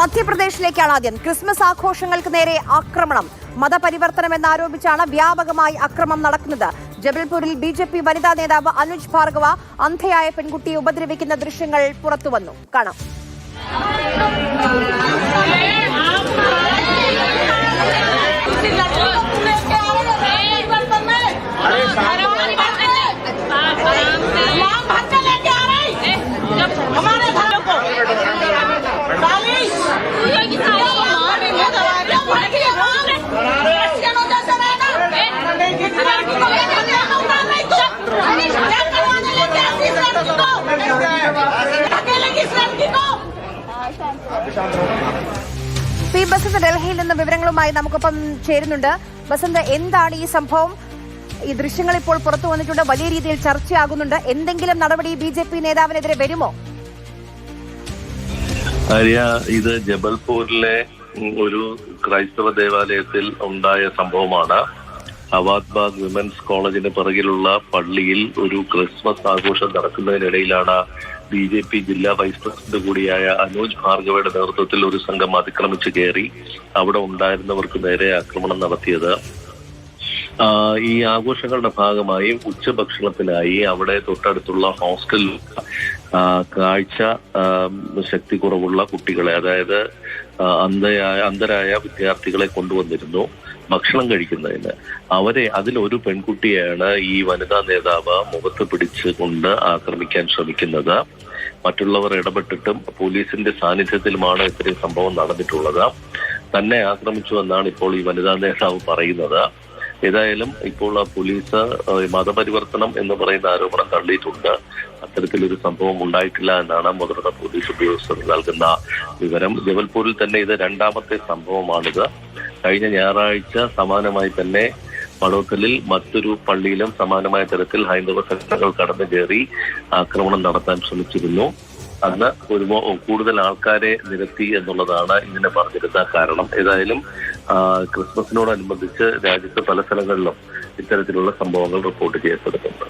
മധ്യപ്രദേശിലേക്കാണ് ആദ്യം. ക്രിസ്മസ് ആഘോഷങ്ങൾക്ക് നേരെ ആക്രമണം. മതപരിവർത്തനം എന്നാരോപിച്ചാണ് വ്യാപകമായി ആക്രമണം നടക്കുന്നത്. ജബൽപൂരിൽ BJP വനിതാ നേതാവ് അനുജ് ഭാർഗവ അന്ധയായ പെൺകുട്ടിയെ ഉപദ്രവിക്കുന്ന ദൃശ്യങ്ങൾ പുറത്തുവന്നു. കാണാം. ബസന്ത് ഡൽഹിയിൽ നിന്ന് വിവരങ്ങളുമായി നമുക്കൊപ്പം ചേരുന്നുണ്ട്. ബസന്ത്, എന്താണ് ഈ സംഭവം? ഈ ദൃശ്യങ്ങൾ ഇപ്പോൾ പുറത്തു വന്നിട്ടുണ്ട്, വലിയ രീതിയിൽ ചർച്ചയാകുന്നുണ്ട്. എന്തെങ്കിലും നടപടി BJP നേതാവിനെതിരെ വരുമോ? ഇത് ജബൽപൂരിലെ ഒരു ക്രൈസ്തവ ദേവാലയത്തിൽ ഉണ്ടായ സംഭവമാണ്. അവാദ്ബാഗ് വിമൻസ് കോളേജിന് പിറകിലുള്ള പള്ളിയിൽ ഒരു ക്രിസ്മസ് ആഘോഷം നടക്കുന്നതിനിടയിലാണ് BJP ജില്ലാ വൈസ് പ്രസിഡന്റ് കൂടിയായ അനുജ് ഭാർഗവയുടെ നേതൃത്വത്തിൽ ഒരു സംഘം അതിക്രമിച്ച് കയറി അവിടെ ഉണ്ടായിരുന്നവർക്ക് നേരെ ആക്രമണം നടത്തിയത്. ഈ ആഘോഷങ്ങളുടെ ഭാഗമായി ഉച്ചഭക്ഷണത്തിനായി അവിടെ തൊട്ടടുത്തുള്ള ഹോസ്റ്റലിൽ കാഴ്ച ശക്തി കുറവുള്ള കുട്ടികളെ, അതായത് അന്ധരായ വിദ്യാർത്ഥികളെ കൊണ്ടുവന്നിരുന്നു ഭക്ഷണം കഴിക്കുന്നതിന്. അതിലൊരു പെൺകുട്ടിയാണ് ഈ വനിതാ നേതാവ് മുഖത്ത് പിടിച്ചുകൊണ്ട് ആക്രമിക്കാൻ ശ്രമിക്കുന്നത്. മറ്റുള്ളവർ ഇടപെട്ടിട്ടും പോലീസിന്റെ സാന്നിധ്യത്തിലുമാണ് ഇത്രയും സംഭവം നടന്നിട്ടുള്ളത്. തന്നെ ആക്രമിച്ചു എന്നാണ് ഇപ്പോൾ ഈ വനിതാ നേതാവ് പറയുന്നത്. ഏതായാലും ഇപ്പോൾ പോലീസ് മതപരിവർത്തനം എന്ന് പറയുന്ന ആരോപണം തള്ളിയിട്ടുണ്ട്. അത്തരത്തിലൊരു സംഭവം ഉണ്ടായിട്ടില്ല എന്നാണ് മുതിർന്ന പോലീസ് ഉദ്യോഗസ്ഥർ നൽകുന്ന വിവരം. ജബൽപൂരിൽ തന്നെ ഇത് രണ്ടാമത്തെ സംഭവമാണിത്. കഴിഞ്ഞ ഞായറാഴ്ച സമാനമായി തന്നെ പടോക്കലിൽ മറ്റൊരു പള്ളിയിലും സമാനമായ തരത്തിൽ ഹൈന്ദവ സംഘടനകൾ കടന്നു കയറി ആക്രമണം നടത്താൻ ശ്രമിച്ചിരുന്നു. അന്ന് കൂടുതൽ ആൾക്കാരെ നിരത്തി എന്നുള്ളതാണ് ഇങ്ങനെ പറഞ്ഞിരുന്ന കാരണം. ഏതായാലും ക്രിസ്മസിനോടനുബന്ധിച്ച് രാജ്യത്ത് പല സ്ഥലങ്ങളിലും ഇത്തരത്തിലുള്ള സംഭവങ്ങൾ റിപ്പോർട്ട് ചെയ്യപ്പെടുന്നുണ്ട്.